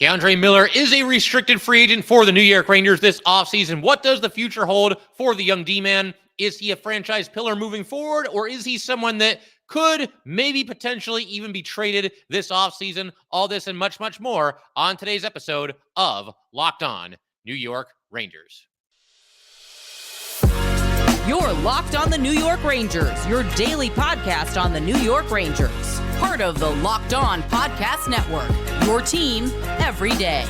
K'Andre Miller is a restricted free agent for the New York Rangers this offseason. What does the future hold for the young D-man? Is he a franchise pillar moving forward, or is he someone that could maybe potentially even be traded this offseason? All this and much, much more on today's episode of Locked On New York Rangers. You're Locked On the New York Rangers, your daily podcast on the New York Rangers. Part of the Locked On Podcast Network, your team every day.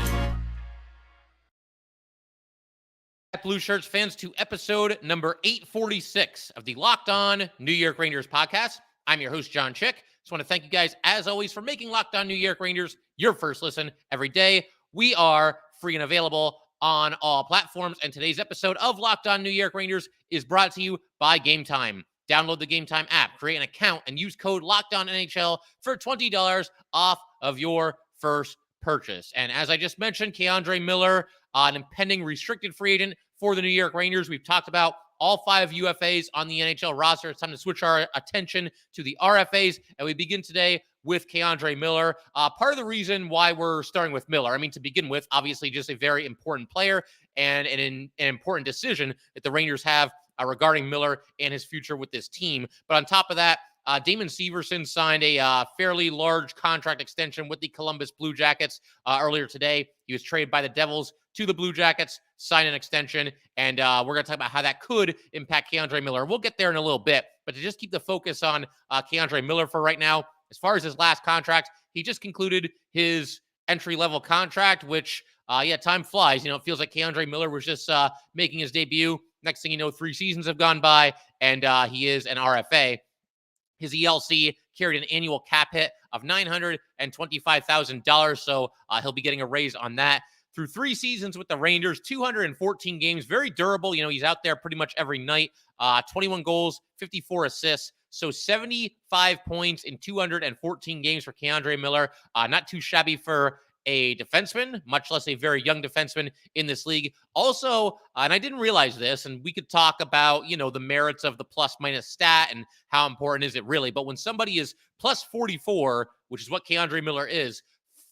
Blue Shirts fans, to episode number 846 of the Locked On New York Rangers podcast. I'm your host, John Chick. Just want to thank you guys, as always, for making Locked On New York Rangers your first listen every day. We are free and available on all platforms, and today's episode of Locked On New York Rangers is brought to you by Gametime. Download the Gametime app, create an account, and use code LOCKEDONNHL for $20 off of your first purchase. And as I just mentioned, K'Andre Miller, an impending restricted free agent for the New York Rangers. We've talked about all 5 UFAs on the NHL roster. It's time to switch our attention to the RFAs, and we begin today with K'Andre Miller. Part of the reason why we're starting with Miller, to begin with, obviously just a very important player and an important decision that the Rangers have regarding Miller and his future with this team. But on top of that, Damon Severson signed a fairly large contract extension with the Columbus Blue Jackets earlier today. He was traded by the Devils to the Blue Jackets, signed an extension, and we're going to talk about how that could impact K'Andre Miller. We'll get there in a little bit, but to just keep the focus on K'Andre Miller for right now, as far as his last contract, he just concluded his entry-level contract, which, time flies. It feels like K'Andre Miller was just making his debut. Next thing you know, 3 seasons have gone by, and he is an RFA. His ELC carried an annual cap hit of $925,000, so he'll be getting a raise on that. Through 3 seasons with the Rangers, 214 games, very durable. He's out there pretty much every night. 21 goals, 54 assists, so 75 points in 214 games for K'Andre Miller. Not too shabby for a defenseman, much less a very young defenseman in this league. Also, and I didn't realize this, and we could talk about, the merits of the plus-minus stat and how important is it really, but when somebody is plus 44, which is what K'Andre Miller is,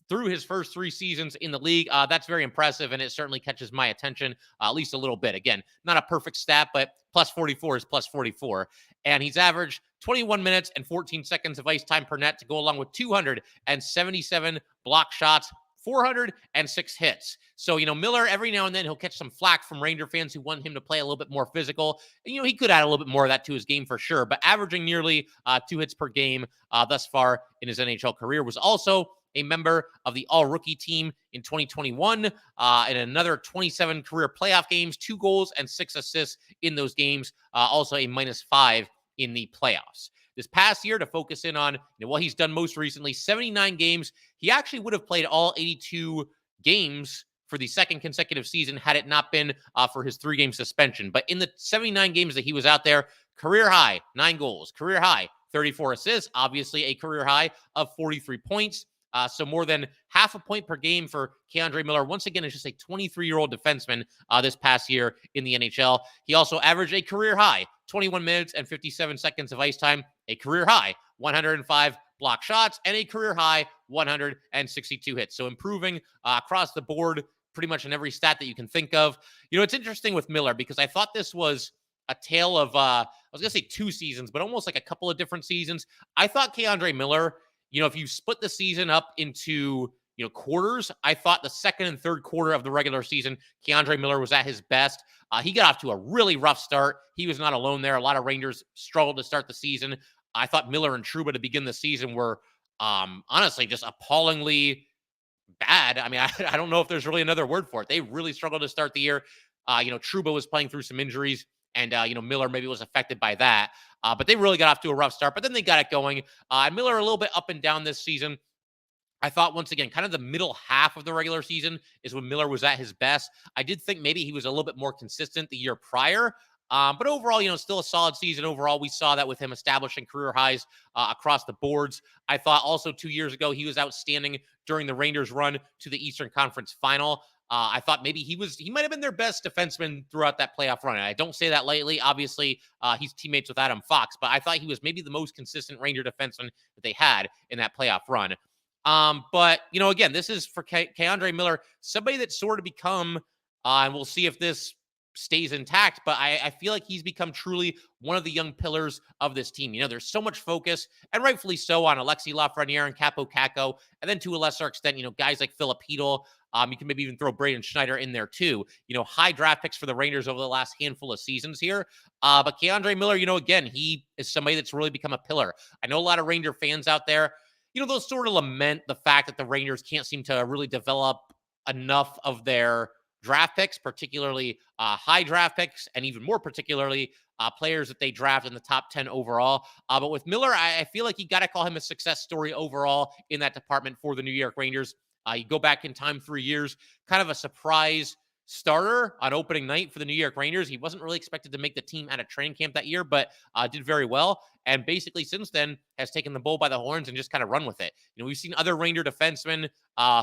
through his first 3 seasons in the league, that's very impressive, and it certainly catches my attention at least a little bit. Again, not a perfect stat, but plus 44 is plus 44. And he's averaged 21 minutes and 14 seconds of ice time per net to go along with 277 block shots, 406 hits. So, Miller, every now and then, he'll catch some flack from Ranger fans who want him to play a little bit more physical. And, he could add a little bit more of that to his game for sure, but averaging nearly 2 hits per game thus far in his NHL career. Was also a member of the all-rookie team in 2021, in another 27 career playoff games, 2 goals and 6 assists in those games, also a -5 in the playoffs. This past year, to focus in on what he's done most recently, 79 games. He actually would have played all 82 games for the second consecutive season had it not been for his 3-game suspension. But in the 79 games that he was out there, career high, 9 goals, career high, 34 assists, obviously a career high of 43 points. So more than half a point per game for K'Andre Miller. Once again, it's just a 23-year-old defenseman this past year in the NHL. He also averaged a career high, 21 minutes and 57 seconds of ice time, a career high, 105 block shots, and a career high, 162 hits. So improving across the board, pretty much in every stat that you can think of. It's interesting with Miller because I thought this was a tale of, I was going to say 2 seasons, but almost like a couple of different seasons. I thought K'Andre Miller, if you split the season up into, quarters, I thought the second and third quarter of the regular season, K'Andre Miller was at his best. He got off to a really rough start. He was not alone there. A lot of Rangers struggled to start the season. I thought Miller and Trouba to begin the season were honestly just appallingly bad. I don't know if there's really another word for it. They really struggled to start the year. Trouba was playing through some injuries, and, Miller maybe was affected by that. But they really got off to a rough start, but then they got it going. Miller a little bit up and down this season. I thought, once again, kind of the middle half of the regular season is when Miller was at his best. I did think maybe he was a little bit more consistent the year prior. But overall, still a solid season overall. We saw that with him establishing career highs across the boards. I thought also 2 years ago, he was outstanding during the Rangers' run to the Eastern Conference Final. I thought maybe he might have been their best defenseman throughout that playoff run. And I don't say that lightly. Obviously, he's teammates with Adam Fox, but I thought he was maybe the most consistent Ranger defenseman that they had in that playoff run. But, again, this is for Keandre Miller, somebody that's sort of become, and we'll see if this stays intact, but I feel like he's become truly one of the young pillars of this team. There's so much focus, and rightfully so, on Alexi Lafreniere and Capo Caco, and then to a lesser extent, guys like Philip Hedl. You can maybe even throw Braden Schneider in there too. High draft picks for the Rangers over the last handful of seasons here. But Keandre Miller, again, he is somebody that's really become a pillar. I know a lot of Ranger fans out there, they'll sort of lament the fact that the Rangers can't seem to really develop enough of their draft picks, particularly high draft picks, and even more particularly players that they draft in the top 10 overall. But with Miller, I feel like you got to call him a success story overall in that department for the New York Rangers. You go back in time 3 years, kind of a surprise starter on opening night for the New York Rangers. He wasn't really expected to make the team out of training camp that year, but did very well. And basically since then has taken the bull by the horns and just kind of run with it. We've seen other Ranger defensemen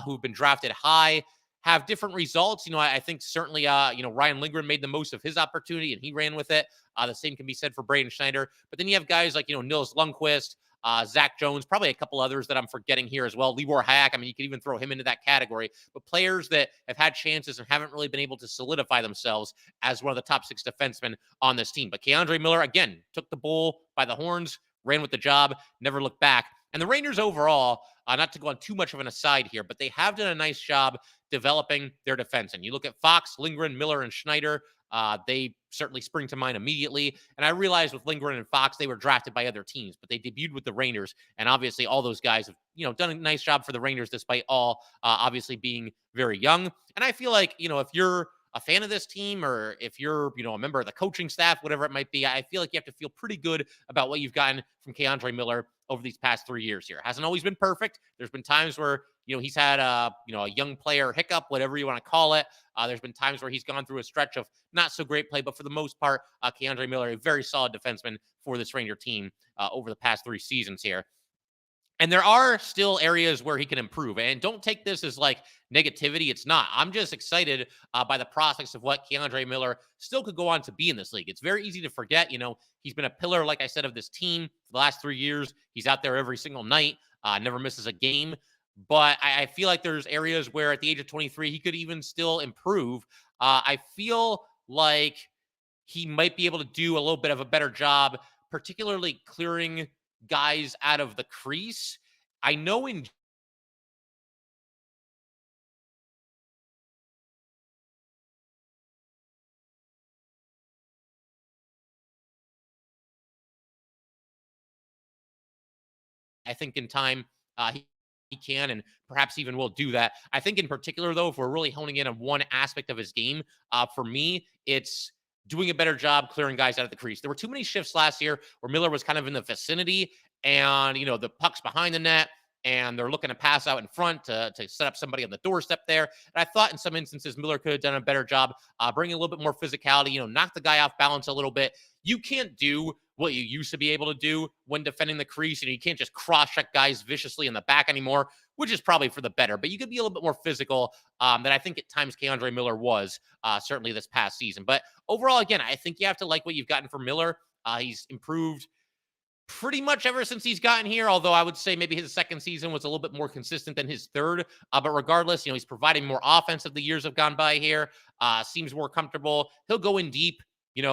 who've been drafted high have different results. I think certainly, Ryan Lindgren made the most of his opportunity and he ran with it. The same can be said for Braden Schneider. But then you have guys like, Nils Lundqvist, Zach Jones, probably a couple others that I'm forgetting here as well. Libor Hajek, you can even throw him into that category. But players that have had chances and haven't really been able to solidify themselves as one of the top 6 defensemen on this team. But Keandre Miller, again, took the bull by the horns, ran with the job, never looked back. And the Rangers overall, not to go on too much of an aside here, but they have done a nice job developing their defense. And you look at Fox, Lindgren, Miller, and Schneider, they certainly spring to mind immediately. And I realized with Lindgren and Fox, they were drafted by other teams, but they debuted with the Rangers. And obviously all those guys have, done a nice job for the Rangers, despite all obviously being very young. And I feel like, if you're a fan of this team, or if you're, a member of the coaching staff, whatever it might be, I feel like you have to feel pretty good about what you've gotten from Keandre Miller over these past 3 years here. Hasn't always been perfect. There's been times where, he's had a young player hiccup, whatever you want to call it. There's been times where he's gone through a stretch of not so great play, but for the most part, Keandre Miller, a very solid defenseman for this Ranger team over the past 3 seasons here. And there are still areas where he can improve. And don't take this as like negativity. It's not. I'm just excited by the prospects of what Keandre Miller still could go on to be in this league. It's very easy to forget. He's been a pillar, like I said, of this team for the last 3 years. He's out there every single night, never misses a game. But I feel like there's areas where at the age of 23, he could even still improve. I feel like he might be able to do a little bit of a better job, particularly clearing guys out of the crease. I know I think in time he can and perhaps even will do that. I think in particular, though, if we're really honing in on one aspect of his game, for me, it's doing a better job clearing guys out of the crease. There were too many shifts last year where Miller was kind of in the vicinity and, the puck's behind the net and they're looking to pass out in front to set up somebody on the doorstep there. And I thought in some instances, Miller could have done a better job bringing a little bit more physicality, knock the guy off balance a little bit. You can't do what you used to be able to do when defending the crease. You can't just cross-check guys viciously in the back anymore, which is probably for the better. But you could be a little bit more physical than I think at times Keandre Miller was, certainly this past season. But overall, again, I think you have to like what you've gotten from Miller. He's improved pretty much ever since he's gotten here, although I would say maybe his second season was a little bit more consistent than his third. But regardless, he's providing more offense as the years have gone by here. Seems more comfortable. He'll go in deep, in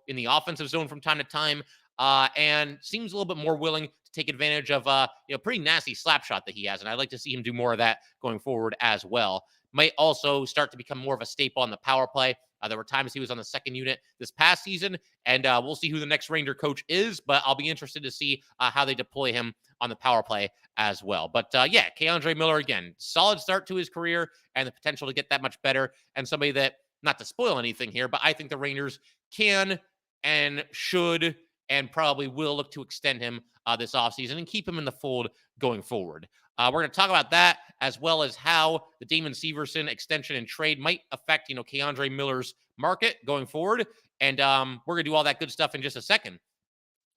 the offensive zone from time to time, and seems a little bit more willing to take advantage of pretty nasty slap shot that he has. And I'd like to see him do more of that going forward as well. Might also start to become more of a staple on the power play. There were times he was on the second unit this past season, and we'll see who the next Ranger coach is, but I'll be interested to see how they deploy him on the power play as well. But yeah, Keandre Miller, again, solid start to his career and the potential to get that much better, and somebody that, not to spoil anything here, but I think the Rangers can and should and probably will look to extend him this offseason and keep him in the fold going forward. We're going to talk about that as well as how the Damon Severson extension and trade might affect, Keandre Miller's market going forward. And we're going to do all that good stuff in just a second.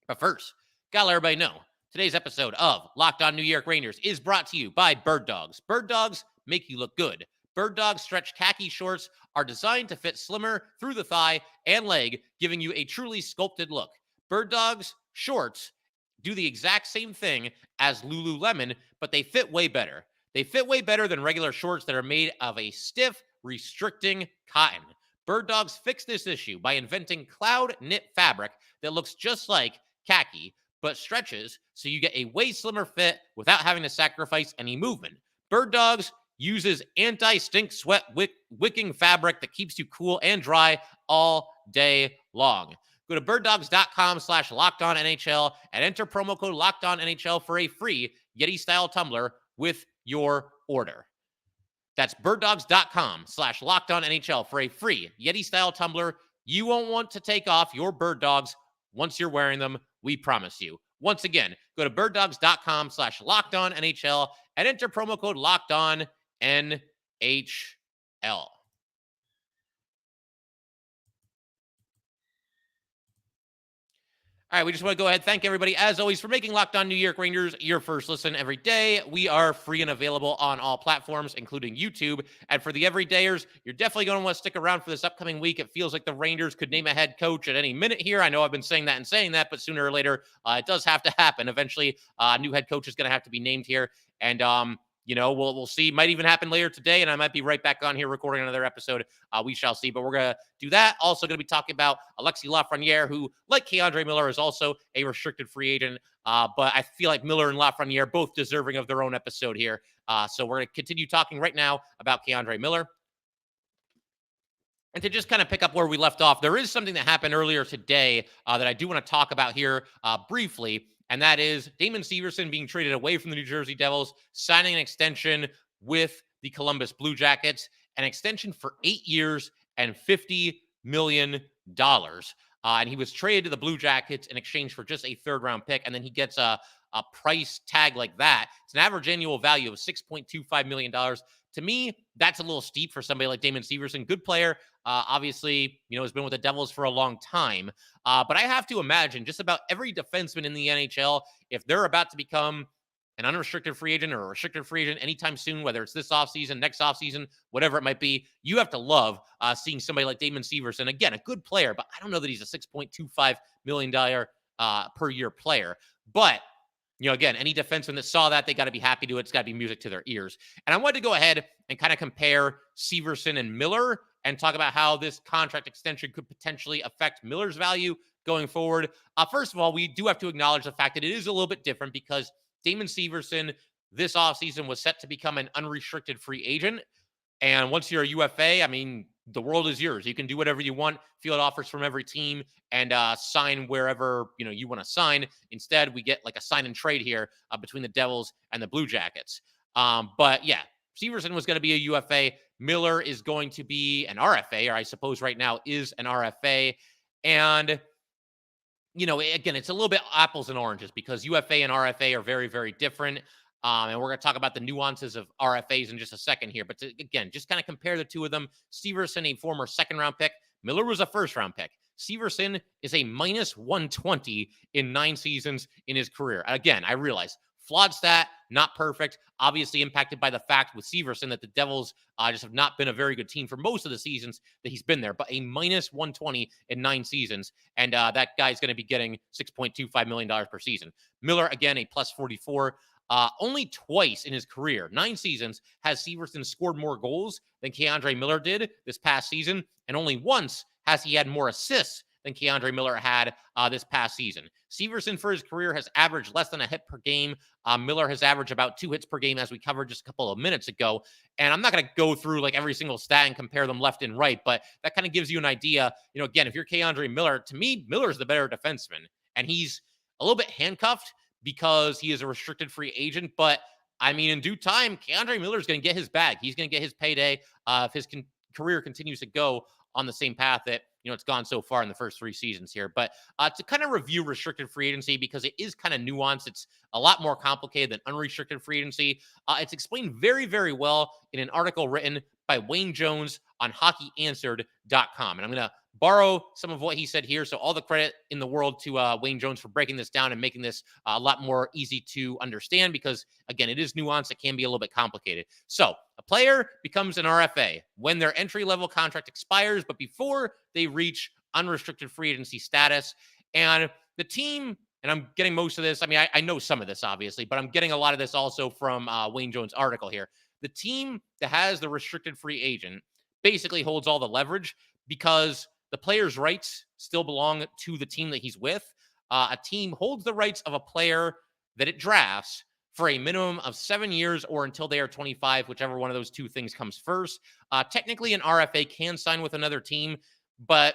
But first, gotta let everybody know, today's episode of Locked On New York Rangers is brought to you by Birddogs. Birddogs make you look good. Birddogs stretch khaki shorts are designed to fit slimmer through the thigh and leg, giving you a truly sculpted look. Birddogs shorts do the exact same thing as Lululemon, but they fit way better. They fit way better than regular shorts that are made of a stiff, restricting cotton. Birddogs fixed this issue by inventing cloud knit fabric that looks just like khaki, but stretches so you get a way slimmer fit without having to sacrifice any movement. Birddogs uses anti-stink sweat wicking fabric that keeps you cool and dry all day long. Go to birddogs.com/lockedonnhl and enter promo code LockedOnNHL for a free Yeti-style tumbler with your order. That's birddogs.com/lockedonnhl for a free Yeti-style tumbler. You won't want to take off your bird dogs once you're wearing them. We promise you. Once again, go to birddogs.com/lockedonnhl and enter promo code LockedOnNHL. All right, we just want to go ahead. Thank everybody, as always, for making Locked On New York Rangers your first listen every day. We are free and available on all platforms, including YouTube. And for the everydayers, you're definitely going to want to stick around for this upcoming week. It feels like the Rangers could name a head coach at any minute here. I know I've been saying that, but sooner or later, it does have to happen. Eventually, a new head coach is going to have to be named here. And, we'll see. Might even happen later today, and I might be right back on here recording another episode. We shall see. But we're going to do that. Also going to be talking about Alexis Lafreniere, who, like K'Andre Miller, is also a restricted free agent. But I feel like Miller and Lafreniere both deserving of their own episode here. So we're going to continue talking right now about K'Andre Miller. And to just kind of pick up where we left off, there is something that happened earlier today that I do want to talk about here briefly. And that is Damon Severson being traded away from the New Jersey Devils, signing an extension with the Columbus Blue Jackets, an extension for 8 years and $50 million. And he was traded to the Blue Jackets in exchange for just a third-round pick. And then he gets a price tag like that. It's an average annual value of $6.25 million. To me, that's a little steep for somebody like Damon Severson. Good player. Obviously, has been with the Devils for a long time. But I have to imagine just about every defenseman in the NHL, if they're about to become an unrestricted free agent or a restricted free agent anytime soon, whether it's this offseason, next offseason, whatever it might be, you have to love seeing somebody like Damon Severson. Again, a good player, but I don't know that he's a $6.25 million per year player. But again, any defenseman that saw that, they got to be happy to it. It's got to be music to their ears. And I wanted to go ahead and kind of compare Severson and Miller and talk about how this contract extension could potentially affect Miller's value going forward. First of all, we do have to acknowledge the fact that it is a little bit different because Damon Severson this offseason was set to become an unrestricted free agent. And once you're a UFA, I mean, the world is yours. You can do whatever you want, field offers from every team, and sign wherever you want to sign. Instead, we get like a sign and trade here between the Devils and the Blue Jackets. But yeah, Severson was going to be a UFA. Miller is going to be an RFA, or I suppose right now is an RFA. And again, it's a little bit apples and oranges because UFA and RFA are very, very different. And we're going to talk about the nuances of RFAs in just a second here. But again, just kind of compare the two of them. Severson, a former second-round pick. Miller was a first-round pick. Severson is a minus 120 in 9 seasons in his career. Again, I realize, flawed stat, not perfect. Obviously impacted by the fact with Severson that the Devils just have not been a very good team for most of the seasons that he's been there. But a minus 120 in 9 seasons. And that guy's going to be getting $6.25 million per season. Miller, again, a plus 44. Only twice in his career, 9 seasons, has Severson scored more goals than K'Andre Miller did this past season. And only once has he had more assists than K'Andre Miller had this past season. Severson, for his career, has averaged less than a hit per game. Miller has averaged about 2 hits per game, as we covered just a couple of minutes ago. And I'm not going to go through like every single stat and compare them left and right, but that kind of gives you an idea. Again, if you're K'Andre Miller, to me, Miller's the better defenseman. And he's a little bit handcuffed because he is a restricted free agent. But, I mean, in due time, K'Andre Miller is going to get his bag. He's going to get his payday if his career continues to go on the same path that, it's gone so far in the first 3 seasons here. But to kind of review restricted free agency, because it is kind of nuanced, it's a lot more complicated than unrestricted free agency. It's explained very, very well in an article written by Wayne Jones on HockeyAnswered.com. And I'm going to borrow some of what he said here. So all the credit in the world to Wayne Jones for breaking this down and making this a lot more easy to understand because, again, it is nuanced. It can be a little bit complicated. So a player becomes an RFA when their entry-level contract expires, but before they reach unrestricted free agency status. And the team and I'm getting most of this. I mean, I know some of this, obviously, but I'm getting a lot of this also from Wayne Jones' article here. The team that has the restricted free agent basically holds all the leverage because the player's rights still belong to the team that he's with. A team holds the rights of a player that it drafts for a minimum of 7 years or until they are 25, whichever one of those two things comes first. Technically, an RFA can sign with another team, but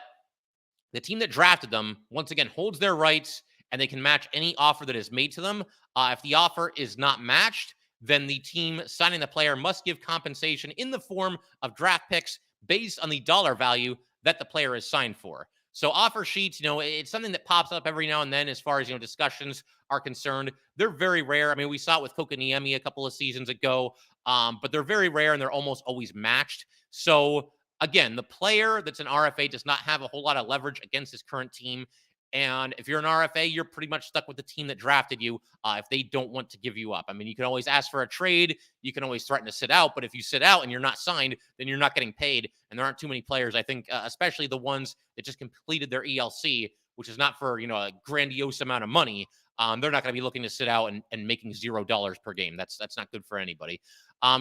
the team that drafted them, once again, holds their rights and they can match any offer that is made to them. If the offer is not matched, then the team signing the player must give compensation in the form of draft picks based on the dollar value that the player is signed for. So offer sheets, it's something that pops up every now and then as far as, discussions are concerned. They're very rare. I mean, we saw it with Kokaniemi a couple of seasons ago, but they're very rare and they're almost always matched. So again, the player that's an RFA does not have a whole lot of leverage against his current team. And if you're an RFA, you're pretty much stuck with the team that drafted you if they don't want to give you up. I mean, you can always ask for a trade. You can always threaten to sit out. But if you sit out and you're not signed, then you're not getting paid. And there aren't too many players, I think, especially the ones that just completed their ELC, which is not for, a grandiose amount of money. They're not going to be looking to sit out and making $0 per game. That's not good for anybody.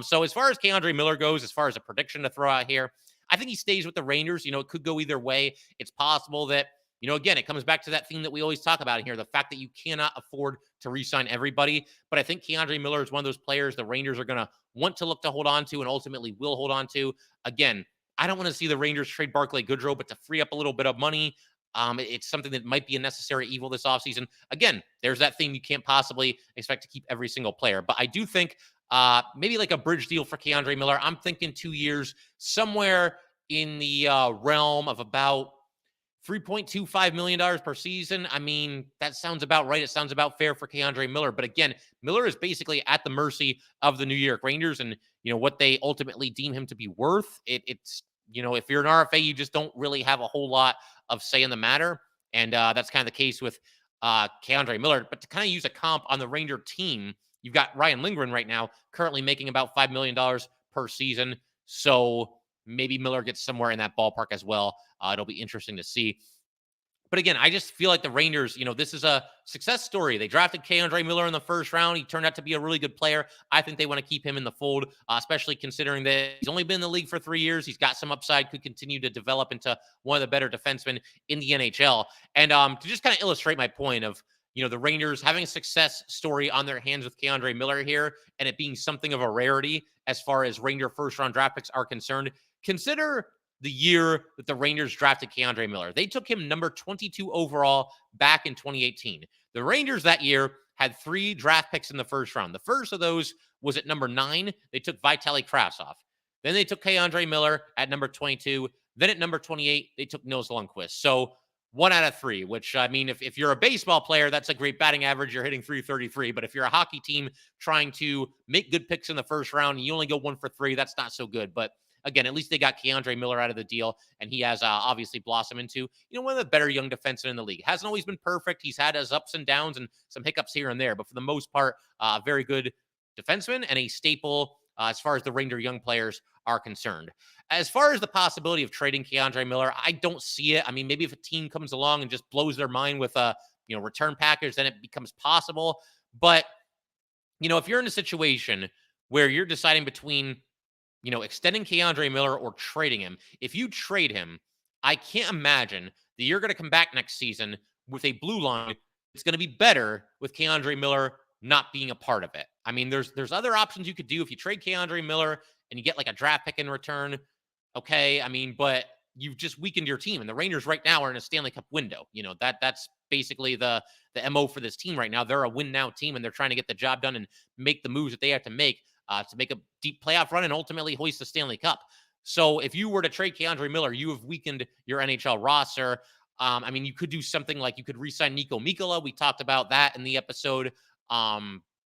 So as far as Keandre Miller goes, as far as a prediction to throw out here, I think he stays with the Rangers. It could go either way. It's possible that, again, it comes back to that theme that we always talk about here, the fact that you cannot afford to re-sign everybody. But I think Keandre Miller is one of those players the Rangers are going to want to look to hold on to and ultimately will hold on to. Again, I don't want to see the Rangers trade Barclay Goodrow, but to free up a little bit of money, it's something that might be a necessary evil this offseason. Again, there's that theme you can't possibly expect to keep every single player. But I do think maybe like a bridge deal for Keandre Miller. I'm thinking 2 years, somewhere in the realm of about $3.25 million per season. I mean, that sounds about right. It sounds about fair for Keandre Miller. But again, Miller is basically at the mercy of the New York Rangers and, what they ultimately deem him to be worth. It's, if you're an RFA, you just don't really have a whole lot of say in the matter. And that's kind of the case with Keandre Miller. But to kind of use a comp on the Ranger team, you've got Ryan Lindgren right now currently making about $5 million per season. So maybe Miller gets somewhere in that ballpark as well. It'll be interesting to see. But again, I just feel like the Rangers, this is a success story. They drafted Keandre Miller in the first round. He turned out to be a really good player. I think they want to keep him in the fold, especially considering that he's only been in the league for 3 years. He's got some upside, could continue to develop into one of the better defensemen in the NHL. And to just kind of illustrate my point of, the Rangers having a success story on their hands with Keandre Miller here and it being something of a rarity as far as Ranger first-round draft picks are concerned, consider the year that the Rangers drafted Keandre Miller. They took him number 22 overall back in 2018. The Rangers that year had 3 draft picks in the first round. The first of those was at number 9. They took Vitaly Kravtsov. Then they took Keandre Miller at number 22. Then at number 28, they took Nils Lundkvist. So 1 out of 3, which, I mean, if you're a baseball player, that's a great batting average. You're hitting .333. But if you're a hockey team trying to make good picks in the first round and you only go 1 for 3, that's not so good. But again, at least they got Keandre Miller out of the deal, and he has obviously blossomed into, one of the better young defensemen in the league. Hasn't always been perfect. He's had his ups and downs and some hiccups here and there, but for the most part, very good defenseman and a staple as far as the Ranger young players are concerned. As far as the possibility of trading Keandre Miller, I don't see it. I mean, maybe if a team comes along and just blows their mind with a, return package, then it becomes possible. But, if you're in a situation where you're deciding between extending Keandre Miller or trading him. If you trade him, I can't imagine that you're going to come back next season with a blue line. It's going to be better with Keandre Miller not being a part of it. I mean, there's other options you could do if you trade Keandre Miller and you get like a draft pick in return. Okay, I mean, but you've just weakened your team, and the Rangers right now are in a Stanley Cup window. That's basically the MO for this team right now. They're a win now team, and they're trying to get the job done and make the moves that they have to make a deep playoff run and ultimately hoist the Stanley Cup. So if you were to trade Keandre Miller, you have weakened your NHL roster. I mean, you could do something like you could re-sign Nico Mikkola. We talked about that in the episode, where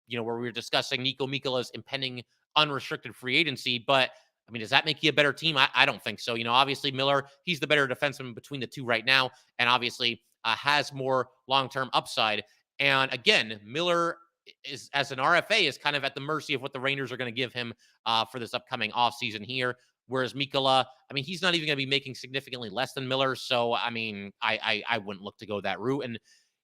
we were discussing Nico Mikkola's impending unrestricted free agency. But I mean, does that make you a better team? I don't think so. Obviously Miller, he's the better defenseman between the two right now, and obviously has more long-term upside. And again, Miller is, as an RFA, is kind of at the mercy of what the Rangers are going to give him for this upcoming offseason here. Whereas Mikkola, I mean, he's not even going to be making significantly less than Miller. So, I mean, I wouldn't look to go that route. And,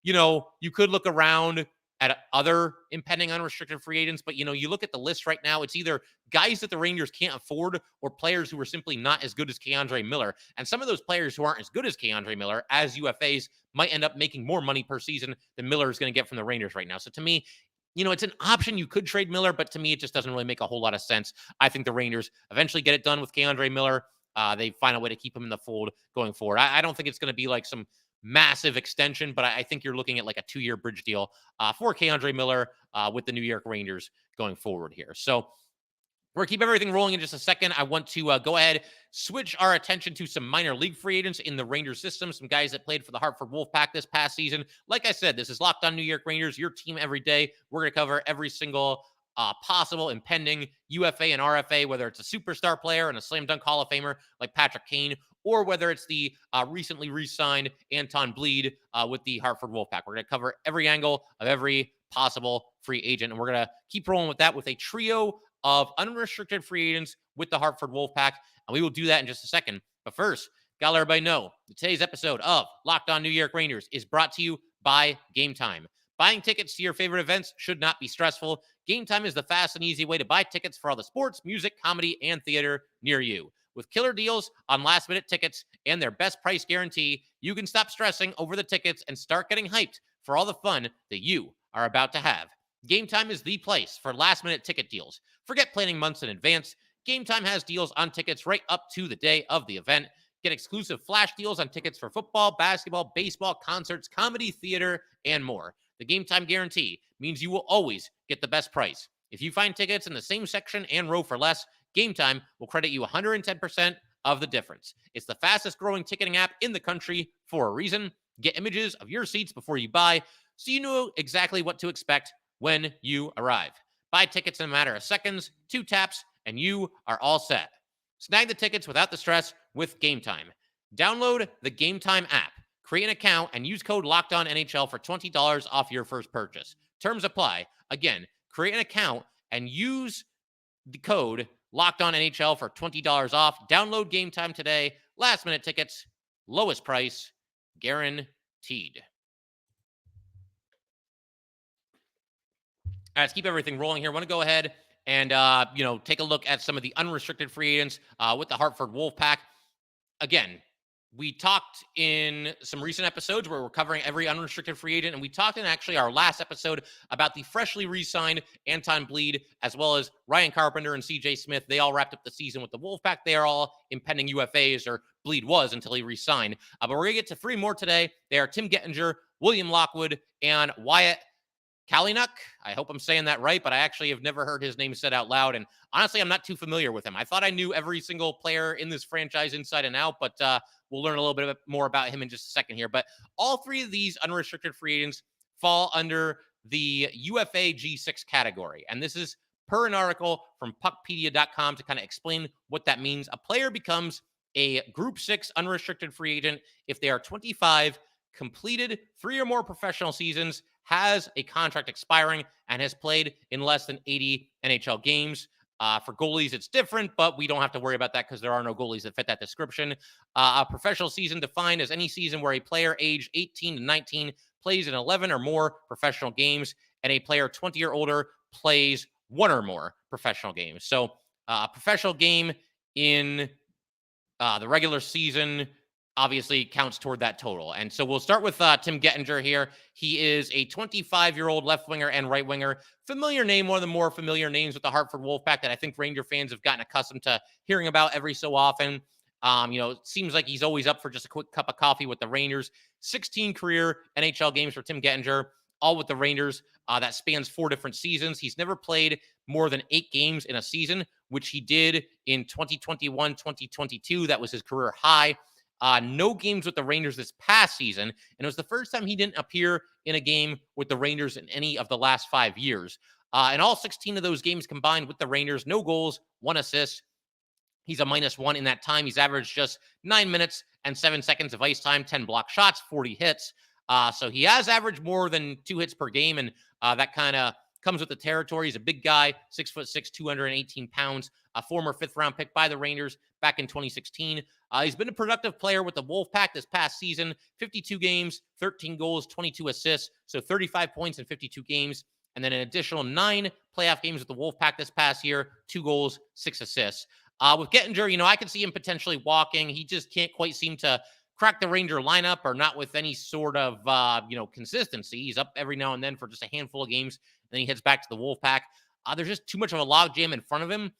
you could look around at other impending unrestricted free agents, but you look at the list right now, it's either guys that the Rangers can't afford or players who are simply not as good as K'Andre Miller. And some of those players who aren't as good as K'Andre Miller as UFAs might end up making more money per season than Miller is going to get from the Rangers right now. So to me, it's an option. You could trade Miller, but to me, it just doesn't really make a whole lot of sense. I think the Rangers eventually get it done with K'Andre Miller. They find a way to keep him in the fold going forward. I don't think it's going to be like some massive extension, but I think you're looking at like a 2-year bridge deal for K'Andre Miller with the New York Rangers going forward here. So we're going to keep everything rolling in just a second. I want to go ahead, switch our attention to some minor league free agents in the Rangers system, some guys that played for the Hartford Wolf Pack this past season. Like I said, this is Locked On New York Rangers, your team every day. We're going to cover every single possible impending UFA and RFA, whether it's a superstar player and a slam dunk Hall of Famer like Patrick Kane, or whether it's the recently re-signed Anton Bleed with the Hartford Wolf Pack. We're going to cover every angle of every possible free agent, and we're going to keep rolling with that with a trio of unrestricted free agents with the Hartford Wolf Pack, and we will do that in just a second. But first, gotta let everybody know that today's episode of Locked On New York Rangers is brought to you by Gametime. Buying tickets to your favorite events should not be stressful. Gametime is the fast and easy way to buy tickets for all the sports, music, comedy, and theater near you. With killer deals on last-minute tickets and their best price guarantee, you can stop stressing over the tickets and start getting hyped for all the fun that you are about to have. Gametime is the place for last-minute ticket deals. Forget planning months in advance. Gametime has deals on tickets right up to the day of the event. Get exclusive flash deals on tickets for football, basketball, baseball, concerts, comedy, theater, and more. The Gametime guarantee means you will always get the best price. If you find tickets in the same section and row for less, Gametime will credit you 110% of the difference. It's the fastest growing ticketing app in the country for a reason. Get images of your seats before you buy so you know exactly what to expect when you arrive. Buy tickets in a matter of seconds, 2 taps, and you are all set. Snag the tickets without the stress with Gametime. Download the Gametime app, create an account, and use code LOCKEDONNHL for $20 off your first purchase. Terms apply. Again, create an account and use the code LOCKEDONNHL for $20 off. Download Gametime today. Last minute tickets, lowest price, guaranteed. All right, let's keep everything rolling here. I want to go ahead and, take a look at some of the unrestricted free agents with the Hartford Wolf Pack. Again, we talked in some recent episodes where we're covering every unrestricted free agent, and we talked in actually our last episode about the freshly re-signed Anton Bleed, as well as Ryan Carpenter and CJ Smith. They all wrapped up the season with the Wolf Pack. They are all impending UFAs, or Bleed was until he re-signed. But we're going to get to 3 more today. They are Tim Gettinger, William Lockwood, and Wyatt Kalynuk. I hope I'm saying that right, but I actually have never heard his name said out loud. And honestly, I'm not too familiar with him. I thought I knew every single player in this franchise inside and out, but we'll learn a little bit more about him in just a second here. But all 3 of these unrestricted free agents fall under the UFA G6 category. And this is per an article from puckpedia.com to kind of explain what that means. A player becomes a Group 6 unrestricted free agent if they are 25, completed 3 or more professional seasons, has a contract expiring, and has played in less than 80 NHL games. For goalies, it's different, but we don't have to worry about that because there are no goalies that fit that description. A professional season defined as any season where a player aged 18 to 19 plays in 11 or more professional games, and a player 20 or older plays 1 or more professional games. So a professional game in the regular season obviously counts toward that total. And so we'll start with Tim Gettinger here. He is a 25-year-old left winger and right winger. Familiar name, one of the more familiar names with the Hartford Wolf Pack that I think Ranger fans have gotten accustomed to hearing about every so often. It seems like he's always up for just a quick cup of coffee with the Rangers. 16 career NHL games for Tim Gettinger, all with the Rangers. That spans 4 different seasons. He's never played more than 8 games in a season, which he did in 2021-2022. That was his career high. No games with the Rangers this past season, and it was the first time he didn't appear in a game with the Rangers in any of the last 5 years. In all 16 of those games combined with the Rangers, no goals, 1 assist. He's a -1 in that time. He's averaged just 9 minutes and 7 seconds of ice time, 10 block shots, 40 hits. So he has averaged more than 2 hits per game, and that kind of comes with the territory. He's a big guy, 6'6", 218 pounds, a former 5th-round pick by the Rangers back in 2016. He's been a productive player with the Wolf Pack this past season, 52 games, 13 goals, 22 assists, so 35 points in 52 games, and then an additional 9 playoff games with the Wolf Pack this past year, 2 goals, 6 assists. With Gettinger, I could see him potentially walking. He just can't quite seem to crack the Ranger lineup, or not with any sort of, consistency. He's up every now and then for just a handful of games, and then he heads back to the Wolf Pack. There's just too much of a logjam in front of him.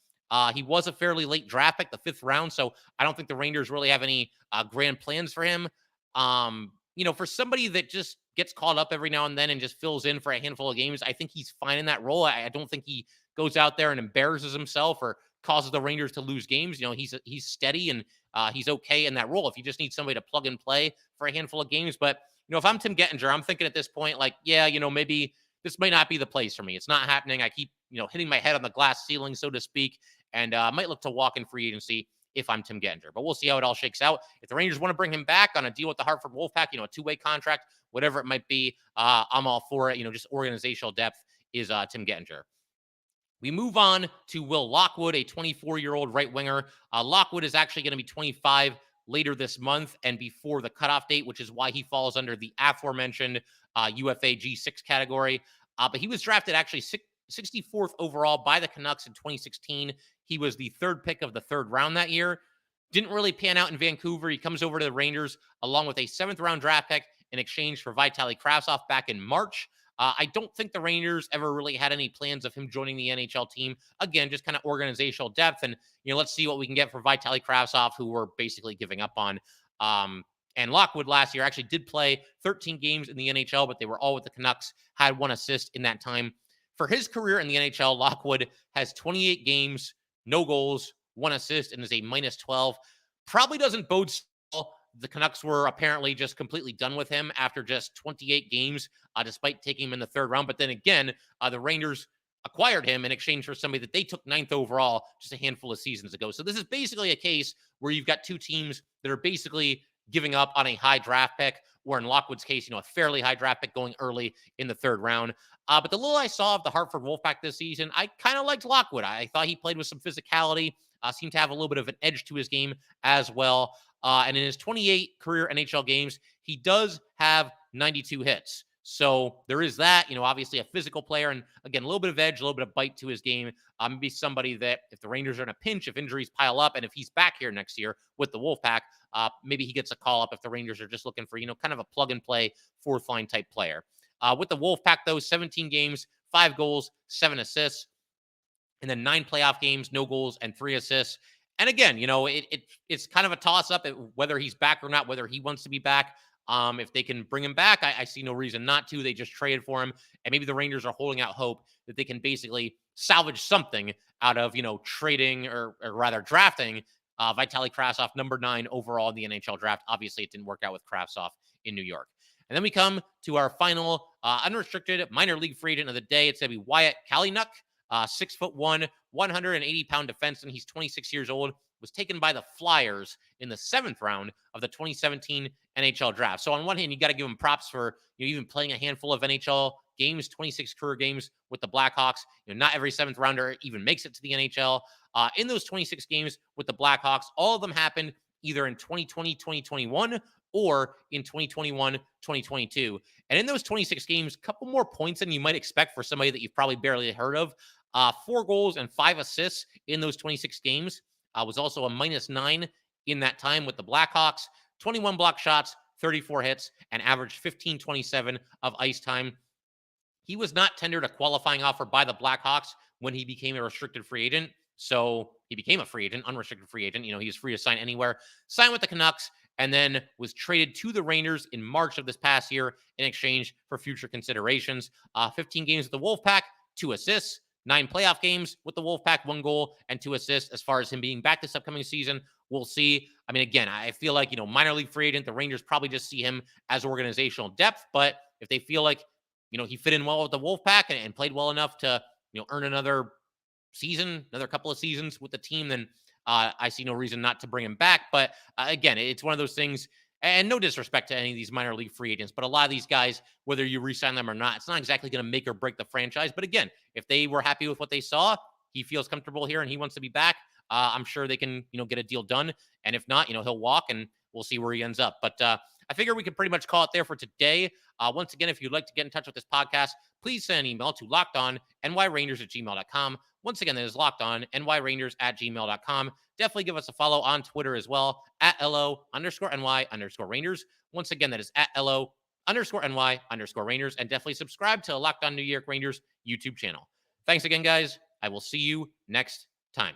He was a fairly late draft pick, the 5th round, so I don't think the Rangers really have any grand plans for him. For somebody that just gets called up every now and then and just fills in for a handful of games, I think he's fine in that role. I don't think he goes out there and embarrasses himself or causes the Rangers to lose games. He's steady, and he's okay in that role if you just need somebody to plug and play for a handful of games. But, if I'm Tim Gettinger, I'm thinking at this point, like, yeah, maybe this might not be the place for me. It's not happening. I keep, hitting my head on the glass ceiling, so to speak, and I might look to walk in free agency if I'm Tim Gettinger. But we'll see how it all shakes out. If the Rangers want to bring him back on a deal with the Hartford Wolf Pack, a 2-way contract, whatever it might be, I'm all for it. Just organizational depth is Tim Gettinger. We move on to Will Lockwood, a 24-year-old right winger. Lockwood is actually going to be 25 later this month and before the cutoff date, which is why he falls under the aforementioned UFA G6 category. But he was drafted actually 64th overall by the Canucks in 2016. He was the 3rd pick of the 3rd round that year. Didn't really pan out in Vancouver. He comes over to the Rangers along with a 7th-round draft pick in exchange for Vitaly Kravtsov back in March. I don't think the Rangers ever really had any plans of him joining the NHL team. Again, just kind of organizational depth. And, let's see what we can get for Vitaly Kravtsov, who we're basically giving up on. And Lockwood last year actually did play 13 games in the NHL, but they were all with the Canucks, had 1 assist in that time. For his career in the NHL, Lockwood has 28 games, no goals, 1 assist, and is a -12. Probably doesn't bode well. The Canucks were apparently just completely done with him after just 28 games, despite taking him in the 3rd round. But then again, the Rangers acquired him in exchange for somebody that they took 9th overall just a handful of seasons ago. So this is basically a case where you've got 2 teams that are basically giving up on a high draft pick, or in Lockwood's case, a fairly high draft pick going early in the 3rd round. But the little I saw of the Hartford Wolf Pack this season, I kind of liked Lockwood. I thought he played with some physicality, seemed to have a little bit of an edge to his game as well. And in his 28 career NHL games, he does have 92 hits. So there is that, obviously a physical player, and again, a little bit of edge, a little bit of bite to his game. Maybe somebody that if the Rangers are in a pinch, if injuries pile up, and if he's back here next year with the Wolfpack, maybe he gets a call up if the Rangers are just looking for, kind of a plug and play 4th line type player. With the Wolfpack, though, 17 games, 5 goals, 7 assists, and then 9 playoff games, no goals and 3 assists. And again, it's kind of a toss-up whether he's back or not, whether he wants to be back. If they can bring him back, I see no reason not to. They just traded for him, and maybe the Rangers are holding out hope that they can basically salvage something out of, trading or rather drafting Vitaly Kravtsov, number 9 overall in the NHL draft. Obviously, it didn't work out with Kravtsov in New York. And then we come to our final unrestricted minor league free agent of the day. It's going to be Wyatt Kalynuk. 6'1", 180-pound defenseman. He's 26 years old. Was taken by the Flyers in the 7th round of the 2017 NHL draft. So on one hand, you got to give him props for even playing a handful of NHL games, 26 career games with the Blackhawks. Not every 7th rounder even makes it to the NHL. In those 26 games with the Blackhawks, all of them happened either in 2020, 2021, or in 2021, 2022. And in those 26 games, a couple more points than you might expect for somebody that you've probably barely heard of. 4 goals and 5 assists in those 26 games. Was also a -9 in that time with the Blackhawks. 21 block shots, 34 hits, and averaged 15.27 of ice time. He was not tendered a qualifying offer by the Blackhawks when he became a restricted free agent. So he became a free agent, unrestricted free agent. He was free to sign anywhere. Signed with the Canucks, and then was traded to the Rangers in March of this past year in exchange for future considerations. 15 games with the Wolfpack, 2 assists, 9 playoff games with the Wolfpack, 1 goal and 2 assists. As far as him being back this upcoming season, we'll see. I mean, again, I feel like, minor league free agent, the Rangers probably just see him as organizational depth. But if they feel like, he fit in well with the Wolfpack and played well enough to, earn another season, another couple of seasons with the team, then I see no reason not to bring him back. But again, it's one of those things. And no disrespect to any of these minor league free agents, but a lot of these guys, whether you re-sign them or not, it's not exactly going to make or break the franchise. But again, if they were happy with what they saw, he feels comfortable here and he wants to be back, I'm sure they can, get a deal done. And if not, he'll walk and we'll see where he ends up. But I figure we could pretty much call it there for today. Once again, if you'd like to get in touch with this podcast, please send an email to lockedonnyrangers@gmail.com. Once again, that is lockedonnyrangers@gmail.com. Definitely give us a follow on Twitter as well at LO_NY_Rangers. Once again, that is at LO_NY_Rangers. And definitely subscribe to Locked On New York Rangers YouTube channel. Thanks again, guys. I will see you next time.